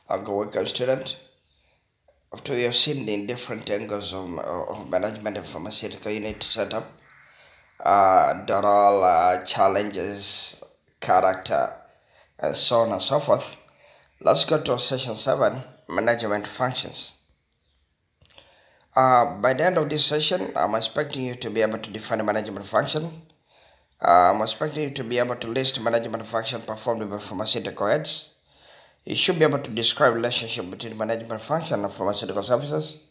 Go student. After we have seen the different angles of management and pharmaceutical unit setup, there are all challenges, character, and so on and so forth. Let's go to session 7, management functions. By the end of this session, I'm expecting you to be able to define a management function. I'm expecting you to be able to list management function performed by pharmaceutical heads. You should be able to describe relationship between management function and pharmaceutical services.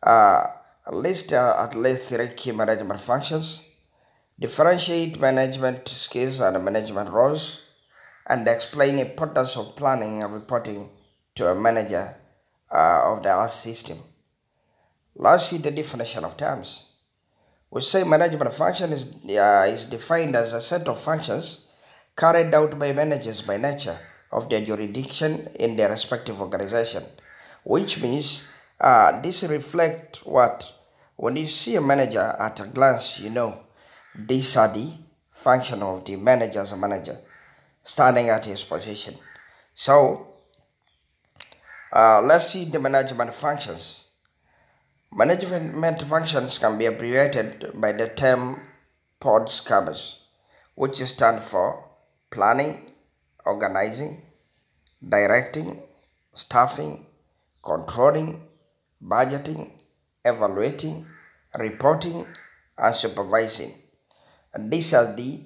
Uh, list at least 3 key management functions. Differentiate management skills and management roles, and explain the importance of planning and reporting to a manager of the health system. Let's see the definition of terms. We say management function is defined as a set of functions carried out by managers by nature of their jurisdiction in their respective organization, which means this reflects what, when you see a manager at a glance, you know these are the function of the manager as a manager standing at his position. So let's see the management functions. Management functions can be abbreviated by the term PODSCABs, which stand for planning, organizing, directing, staffing, controlling, budgeting, evaluating, reporting, and supervising. And these are the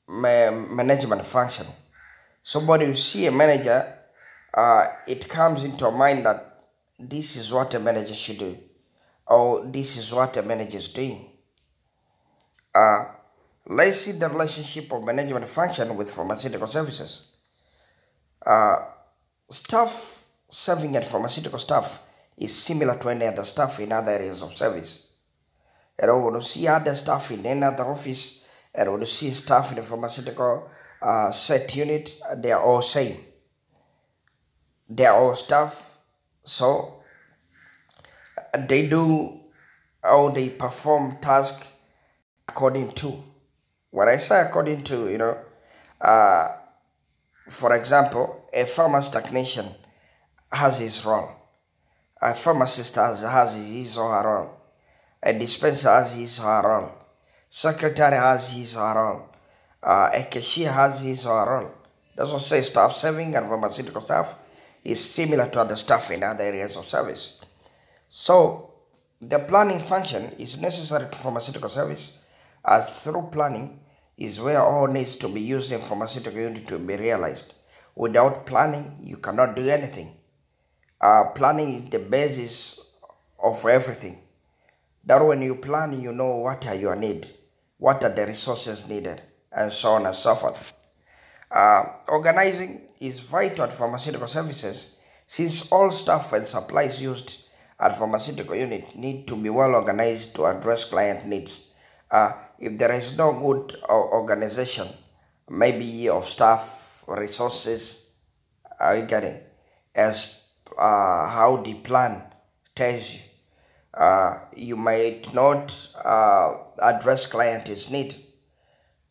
management function. So when you see a manager, it comes into mind that this is what a manager should do, or this is what a manager is doing. Let's see the relationship of management function with pharmaceutical services. Staff serving at pharmaceutical staff is similar to any other staff in other areas of service. And when you see other staff in any other office, and when you see staff in the pharmaceutical set unit, they are all same. They are all staff. So they do, or they perform tasks according to. When I say according to, for example, a pharmacy technician has his role. A pharmacist has his or her role. A dispenser has his or her role. Secretary has his or her role. A cashier has his or her role. That's what say staff serving and pharmaceutical staff is similar to other staff in other areas of service. So the planning function is necessary to pharmaceutical service, as through planning is where all needs to be used in pharmaceutical unit to be realized. Without planning, you cannot do anything. Planning is the basis of everything. That when you plan, you know what are your needs, what are the resources needed, and so on and so forth. Organizing is vital at pharmaceutical services, since all staff and supplies used at pharmaceutical unit need to be well organized to address client needs. If there is no good organization, maybe of staff, resources, you get it, as how the plan tells you, you might not address client's need.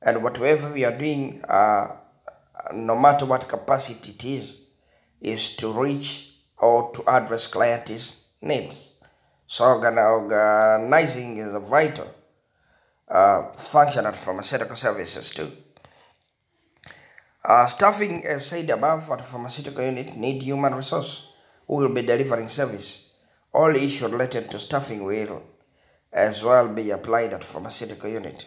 And whatever we are doing, no matter what capacity it is to reach or to address client's needs. So organizing is a vital function at pharmaceutical services too. Staffing, as said above, at pharmaceutical unit need human resource who will be delivering service. All issues related to staffing will as well be applied at pharmaceutical unit.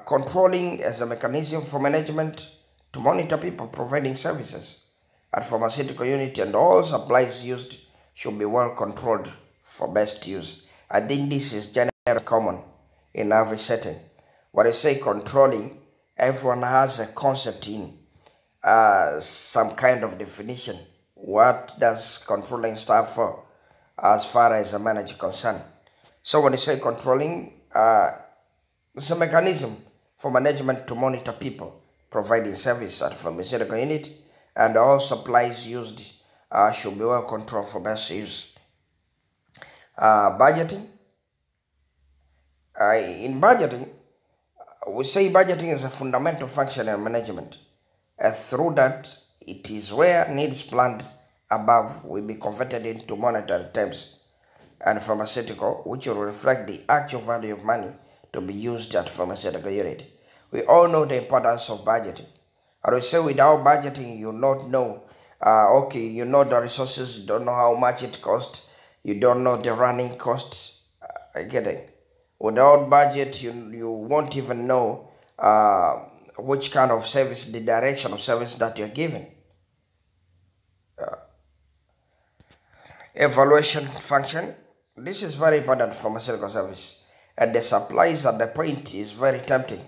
Controlling as a mechanism for management to monitor people providing services at pharmaceutical unit, and all supplies used should be well controlled for best use. I think this is generally common in every setting. When I say controlling, everyone has a concept in some kind of definition. What does controlling stand for as far as a manager concerned? So when I say controlling, it's a mechanism for management to monitor people providing service at pharmaceutical unit, and all supplies used should be well controlled for best use. Budgeting. In budgeting, we say budgeting is a fundamental function in management. Through that, it is where needs planned above will be converted into monetary terms and pharmaceutical, which will reflect the actual value of money to be used at pharmaceutical unit. We all know the importance of budgeting. I will say without budgeting, you not know. Okay, you know the resources, you don't know how much it costs, you don't know the running costs. I get it. Without budget, you won't even know which kind of service, the direction of service that you're giving. Evaluation function. This is very important for pharmaceutical service, and the supplies at the point is very tempting,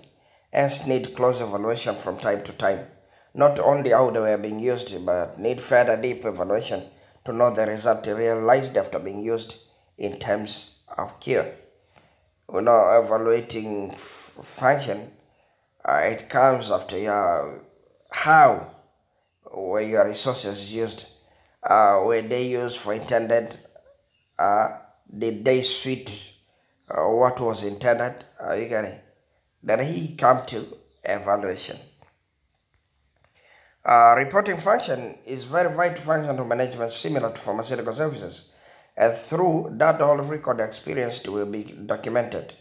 hence need close evaluation from time to time. Not only how they were being used, but need further deep evaluation to know the result realized after being used in terms of cure. We're not evaluating function. It comes after your how were your resources used. Were they used for intended? Did they suit what was intended? You get it? Then he come to evaluation. Reporting function is very vital function to management similar to pharmaceutical services. And through that, all record experienced will be documented.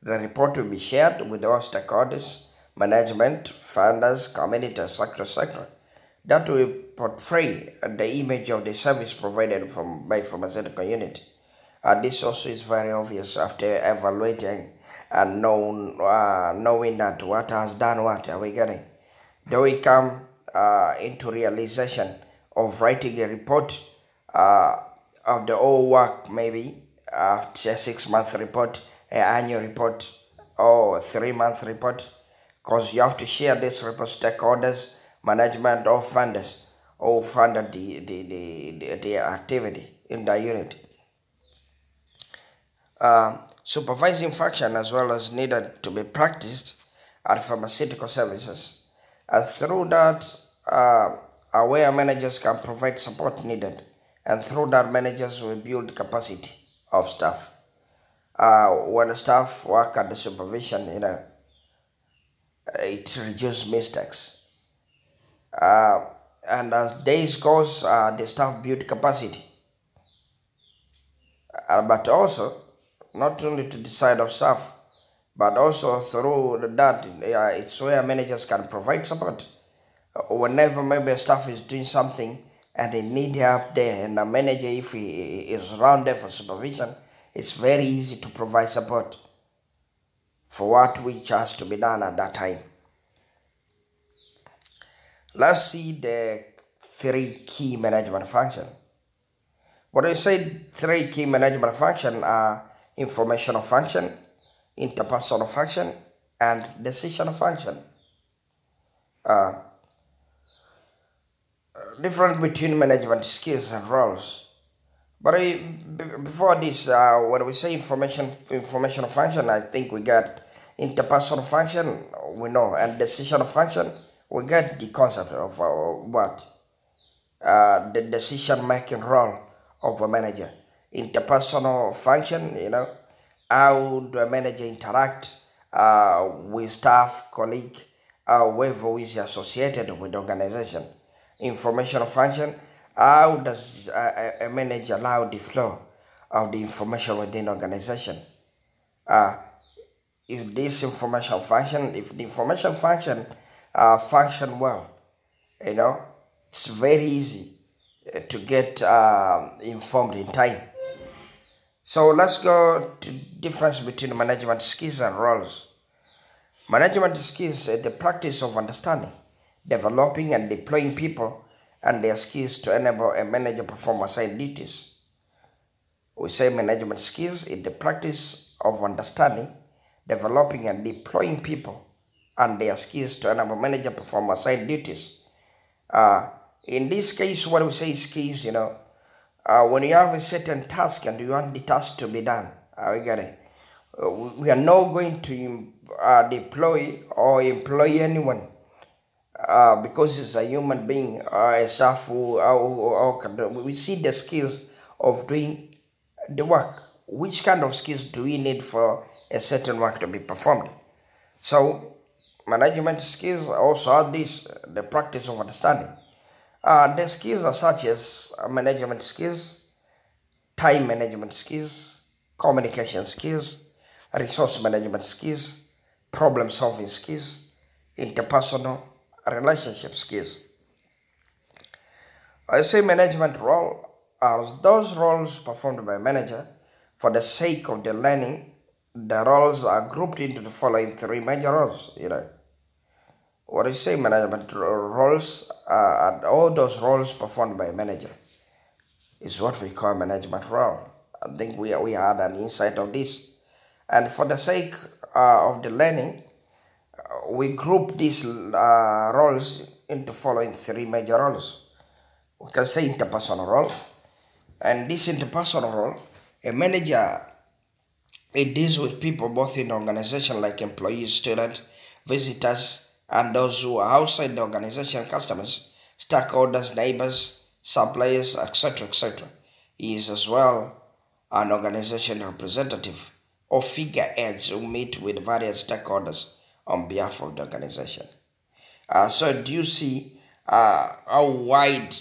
The report will be shared with all stakeholders, management, funders, community, etc. That will portray the image of the service provided by pharmaceutical unit. This also is very obvious after evaluating and knowing that what has done what. Are we getting? Then we come into realization of writing a report of the whole work, maybe after a 6-month report, an annual report, or 3-month report, because you have to share this report stakeholders, management, or funders, or funded the activity in the unit. Supervising function as well as needed to be practiced at pharmaceutical services. And through that, aware managers can provide support needed, and through that managers will build capacity of staff. When the staff work at the supervision, it reduces mistakes. And as days goes, the staff build capacity. But also, not only to the side of staff, but also through that, it's where managers can provide support. Whenever maybe a staff is doing something and they need help there, and the manager, if he is around there for supervision, it's very easy to provide support for what which has to be done at that time. Let's see the 3 key management functions. What I said, 3 key management functions are informational function, interpersonal function, and decision function. Difference between management skills and roles. But before this, when we say informational function, I think we got interpersonal function, we know, and decision function, we get the concept of what? The decision-making role of a manager. Interpersonal function, how do a manager interact with staff, colleague, whoever is associated with the organization. Informational function, how does a manager allow the flow of the information within the organization? Is this information function, if the information function function well, it's very easy to get informed in time. So let's go to difference between management skills and roles. Management skills is the practice of understanding, developing and deploying people and their skills to enable a manager perform assigned duties. We say management skills is the practice of understanding, developing and deploying people and their skills to enable manager perform assigned duties. In this case, what we say is skills, when you have a certain task and you want the task to be done, we get it. We are not going to deploy or employ anyone because it's a human being or a staff we see the skills of doing the work. Which kind of skills do we need for a certain work to be performed? So management skills also are the practice of understanding, The skills are such as management skills, time management skills, communication skills, resource management skills, problem solving skills, interpersonal relationship skills. I say management role are those roles performed by a manager for the sake of the learning. The roles are grouped into the following three major roles. What I say management roles are all those roles performed by a manager is what we call management role. I think we had an insight of this. And for the sake of the learning, we group these roles into following three major roles. We can say interpersonal role. And this interpersonal role, a manager, it deals with people both in the organization like employees, students, visitors, and those who are outside the organization, customers, stakeholders, neighbors, suppliers, etc., etc. He is as well an organization representative or figureheads who meet with various stakeholders on behalf of the organization. So do you see how wide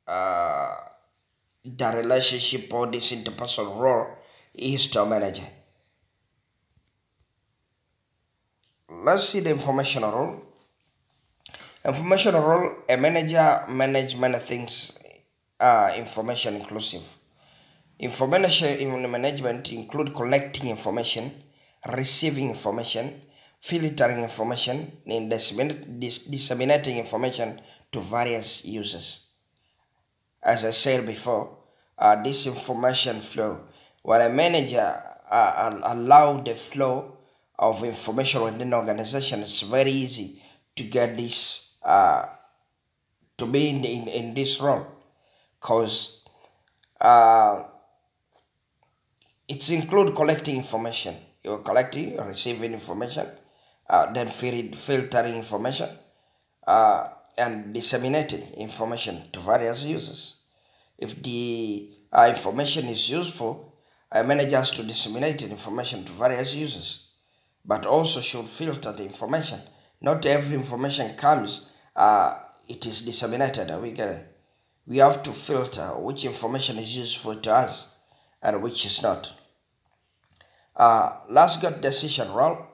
the relationship or this interpersonal role is to a manager? Let's see the informational role. Informational role, a manager manages many things, information inclusive. Information management include collecting information, receiving information, filtering information, and disseminating information to various users. As I said before, this information flow, when a manager allow the flow of information within the organization, it's very easy to get this to be in this role, because it's include collecting information. You're collecting, receiving information, then filtering information, and disseminating information to various users. If the information is useful, a manager has to disseminate information to various users, but also should filter the information. Not every information comes, it is disseminated. We have to filter which information is useful to us and which is not. Let's get decision role.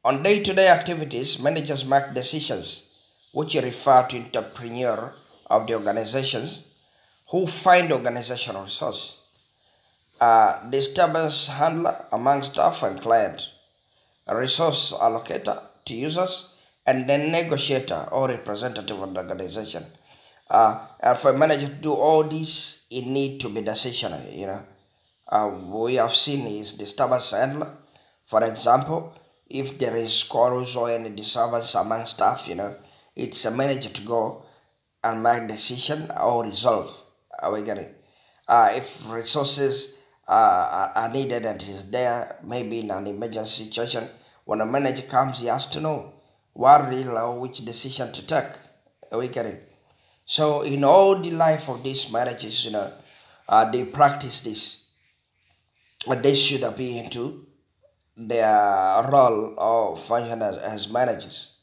On day-to-day activities, managers make decisions which refer to entrepreneur of the organizations who find organizational resource, disturbance handler among staff and client, a resource allocator to users, and then negotiator or representative of the organization. And for a manager to do all this, it need to be decisional. We have seen is disturbance handler. For example, if there is quarrels or any disturbance among staff, it's a manager to go and make decision or resolve. We get it. If resources are needed and is there, maybe in an emergency situation, when a manager comes, he has to know what real or which decision to take. We get it. So in all the life of these marriages, they practice this, but they should be into their role or function as managers.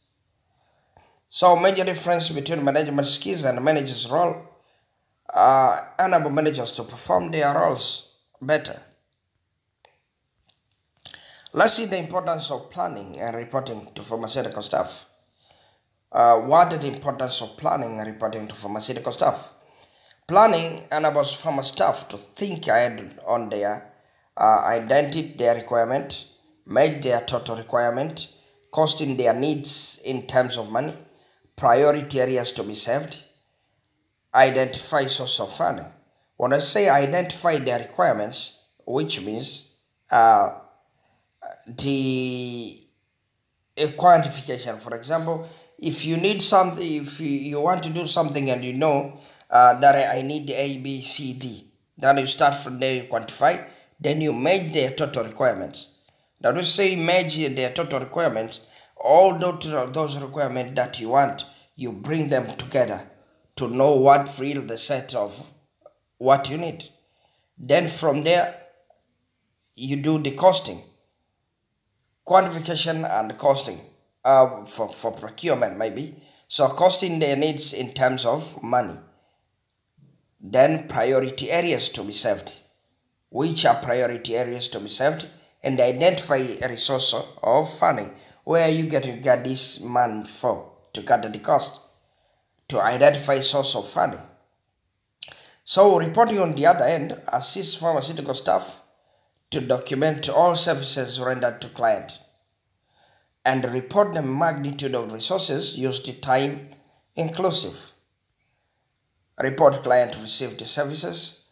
So major difference between management skills and manager's role enable managers to perform their roles better. Let's see the importance of planning and reporting to pharmaceutical staff. What is the importance of planning and reporting to pharmaceutical staff? Planning enables pharma staff to think ahead on their identity, their requirement, measure their total requirement, costing their needs in terms of money, priority areas to be served, identify source of funding. When I say identify their requirements, which means the quantification. For example, if you need something, if you want to do something and that I need A, B, C, D, then you start from there, you quantify, then you measure their total requirements. That will say measure their total requirements, all those requirements that you want, you bring them together to know what real the set of what you need. Then from there, you do the costing, quantification and costing for procurement maybe. So costing their needs in terms of money. Then priority areas to be served. Which are priority areas to be served? And identify a resource of funding. Where are you going to get this money for to cut the cost? To identify a source of funding. So reporting on the other end assists pharmaceutical staff to document all services rendered to client and report the magnitude of resources used, time inclusive. Report client received the services,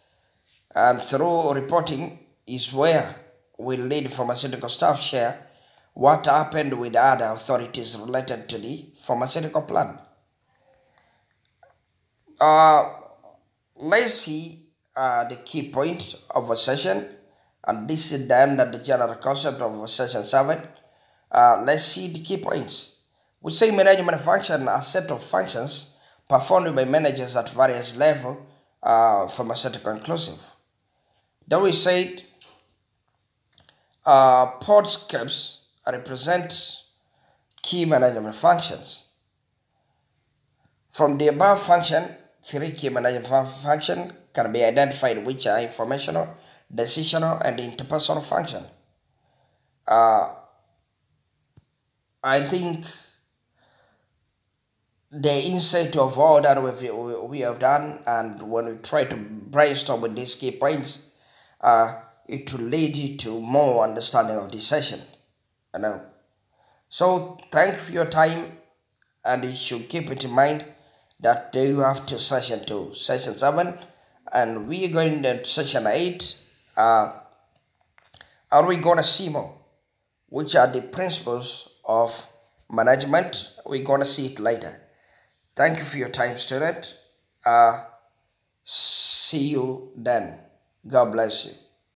and through reporting is where we lead pharmaceutical staff share what happened with other authorities related to the pharmaceutical plan. Let's see the key point of a session, and this is the end of the general concept of session 7. Let's see the key points. We say management function are a set of functions performed by managers at various levels, pharmaceutical inclusive. Then we said podscripts represent key management functions. From the above function, 3 key management functions can be identified, which are informational, decisional, and interpersonal function. I think the insight of all that we have done, and when we try to brainstorm with these key points, it will lead you to more understanding of this session. So thank you for your time, and you should keep it in mind that you have to session 2, session 7, and we are going to session 8. Are we going to see more, which are the principles of management? We're going to see it later. Thank you for your time, student. See you then. God bless you.